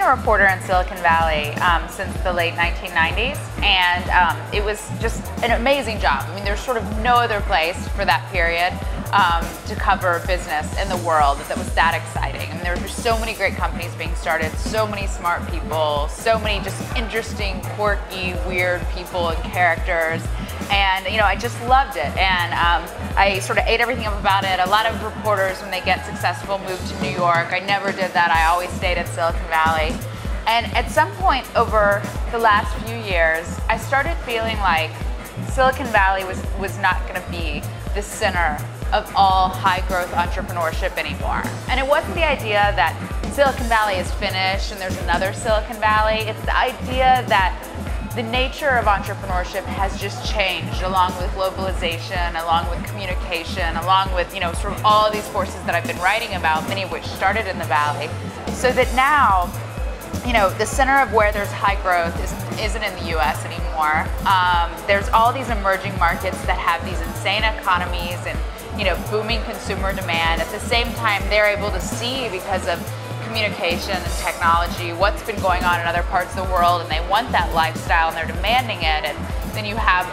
been a reporter in Silicon Valley since the late 1990s, and it was just an amazing job. I mean, there's sort of no other place for that period to cover business in the world that was that exciting. I mean, there were just so many great companies being started, so many smart people, so many just interesting, quirky, weird people and characters. And I just loved it, and I sort of ate everything up about it. A lot of reporters, when they get successful, move to New York. I never did that. I always stayed in Silicon Valley. And at some point over the last few years, I started feeling like Silicon Valley was not going to be the center of all high-growth entrepreneurship anymore. And it wasn't the idea that Silicon Valley is finished and there's another Silicon Valley. It's the idea that the nature of entrepreneurship has just changed along with globalization, along with communication, along with sort of all of these forces that I've been writing about, many of which started in the Valley. So that now, the center of where there's high growth isn't in the US anymore. There's all these emerging markets that have these insane economies and booming consumer demand. At the same time, they're able to see, because of communication and technology, what's been going on in other parts of the world, and they want that lifestyle and they're demanding it. And then you have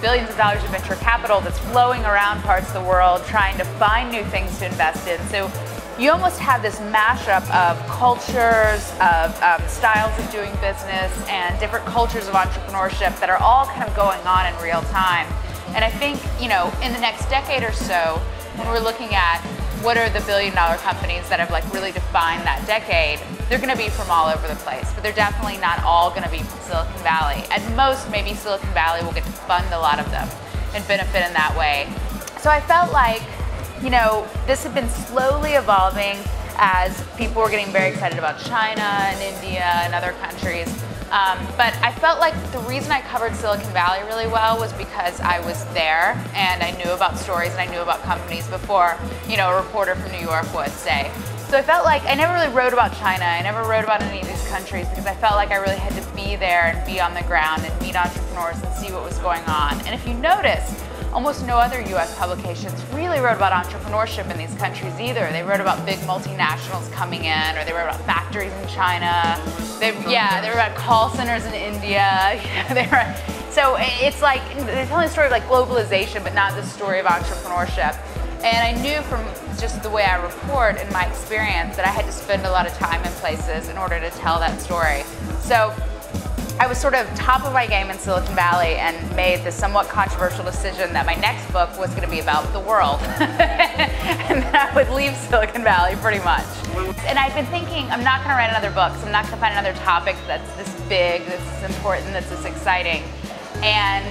billions of dollars of venture capital that's flowing around parts of the world trying to find new things to invest in. So you almost have this mashup of cultures, of styles of doing business, and different cultures of entrepreneurship that are all kind of going on in real time. And I think in the next decade or so, when we're looking at what are the billion-dollar companies that have really defined that decade, they're going to be from all over the place, but they're definitely not all going to be from Silicon Valley. At most, maybe Silicon Valley will get to fund a lot of them and benefit in that way. So I felt like, this had been slowly evolving as people were getting very excited about China and India and other countries. But I felt like the reason I covered Silicon Valley really well was because I was there and I knew about stories and I knew about companies before, a reporter from New York would, say. So I felt like I never really wrote about China. I never wrote about any of these countries because I felt like I really had to be there and be on the ground and meet entrepreneurs and see what was going on. And if you notice, almost no other US publications really wrote about entrepreneurship in these countries either. They wrote about big multinationals coming in, or they wrote about factories in China. They wrote about call centers in India. So it's like, they're telling the story of globalization, but not the story of entrepreneurship. And I knew from just the way I report and my experience that I had to spend a lot of time in places in order to tell that story. So I was sort of top of my game in Silicon Valley and made the somewhat controversial decision that my next book was going to be about the world. And then I would leave Silicon Valley pretty much. And I've been thinking, I'm not going to write another book, so I'm not going to find another topic that's this big, that's this important, that's this exciting. And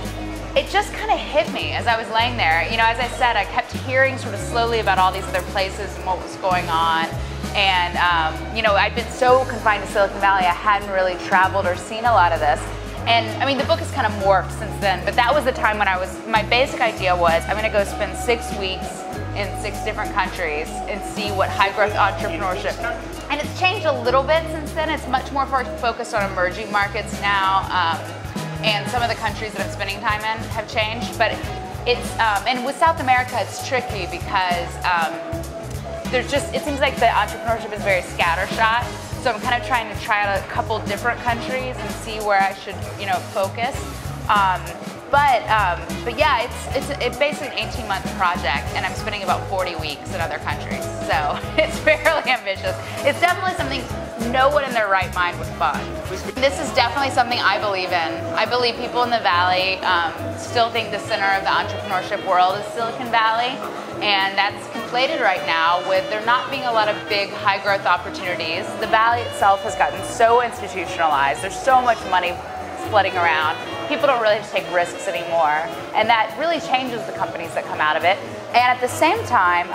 it just kind of hit me as I was laying there. As I said, I kept hearing sort of slowly about all these other places and what was going on. And I'd been so confined to Silicon Valley, I hadn't really traveled or seen a lot of this. And I mean, the book has kind of morphed since then, but that was the time when my basic idea was, I'm going to go spend 6 weeks in 6 different countries and see what high growth entrepreneurship. And it's changed a little bit since then. It's much more focused on emerging markets now. And some of the countries that I'm spending time in have changed, but and with South America, it's tricky because it seems like the entrepreneurship is very scattershot. So I'm kind of trying to try out a couple different countries and see where I should, focus. But yeah, it's basically an 18-month project, and I'm spending about 40 weeks in other countries. So it's fairly ambitious. It's definitely something no one in their right mind would fund. This is definitely something I believe in. I believe people in the Valley still think the center of the entrepreneurship world is Silicon Valley, and that's conflated right now with there not being a lot of big high growth opportunities. The Valley itself has gotten so institutionalized. There's so much money flooding around. People don't really have to take risks anymore, and that really changes the companies that come out of it. And at the same time,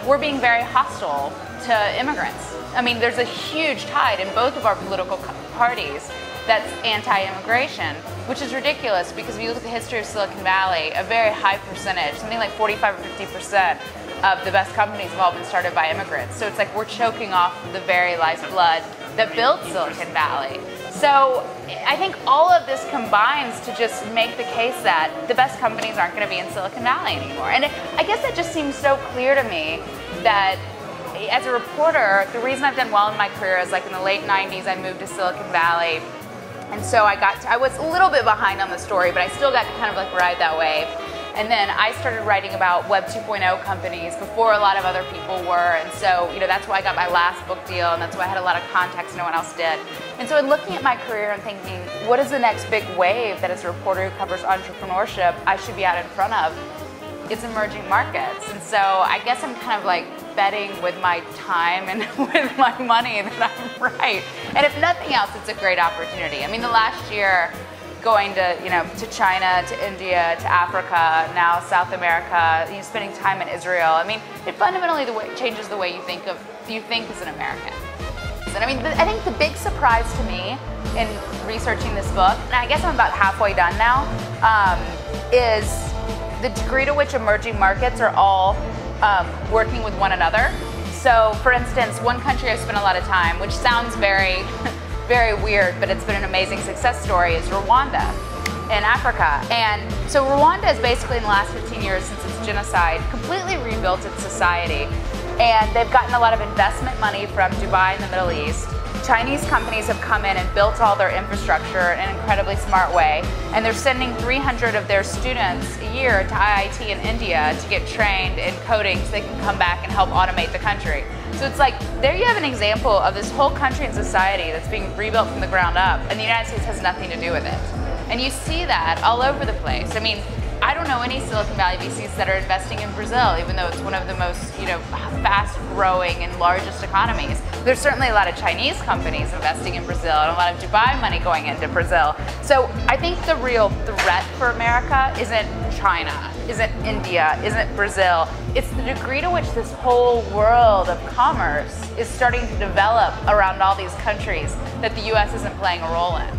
we're being very hostile to immigrants. I mean, there's a huge tide in both of our political parties that's anti-immigration, which is ridiculous because if you look at the history of Silicon Valley, a very high percentage, something like 45 or 50% of the best companies have all been started by immigrants. So it's like we're choking off the very lifeblood that built Silicon Valley. So I think all of this combines to just make the case that the best companies aren't going to be in Silicon Valley anymore. And I guess it just seems so clear to me that as a reporter, the reason I've done well in my career is like in the late 90s, I moved to Silicon Valley. And so I was a little bit behind on the story, but I still got to kind of like ride that wave. And then I started writing about Web 2.0 companies before a lot of other people were. And so, that's why I got my last book deal, and that's why I had a lot of contacts no one else did. And so in looking at my career and thinking, what is the next big wave that as a reporter who covers entrepreneurship I should be out in front of? It's emerging markets. And so I guess I'm kind of like betting with my time and with my money that I'm right. And if nothing else, it's a great opportunity. I mean, the last year, going to, to China, to India, to Africa, now South America, spending time in Israel. I mean, it fundamentally changes the way you think as an American. And I mean, I think the big surprise to me in researching this book, and I guess I'm about halfway done now, is the degree to which emerging markets are all working with one another. So, for instance, one country I've spent a lot of time, which sounds very weird, but it's been an amazing success story, is Rwanda in Africa. And so Rwanda has basically, in the last 15 years since its genocide, completely rebuilt its society. And they've gotten a lot of investment money from Dubai and the Middle East. Chinese companies have come in and built all their infrastructure in an incredibly smart way. And they're sending 300 of their students a year to IIT in India to get trained in coding so they can come back and help automate the country. So it's like, there you have an example of this whole country and society that's being rebuilt from the ground up, and the United States has nothing to do with it. And you see that all over the place. I mean, I don't know any Silicon Valley VCs that are investing in Brazil, even though it's one of the most, fast-growing and largest economies. There's certainly a lot of Chinese companies investing in Brazil and a lot of Dubai money going into Brazil. So I think the real threat for America isn't China, isn't India, isn't Brazil. It's the degree to which this whole world of commerce is starting to develop around all these countries that the US isn't playing a role in.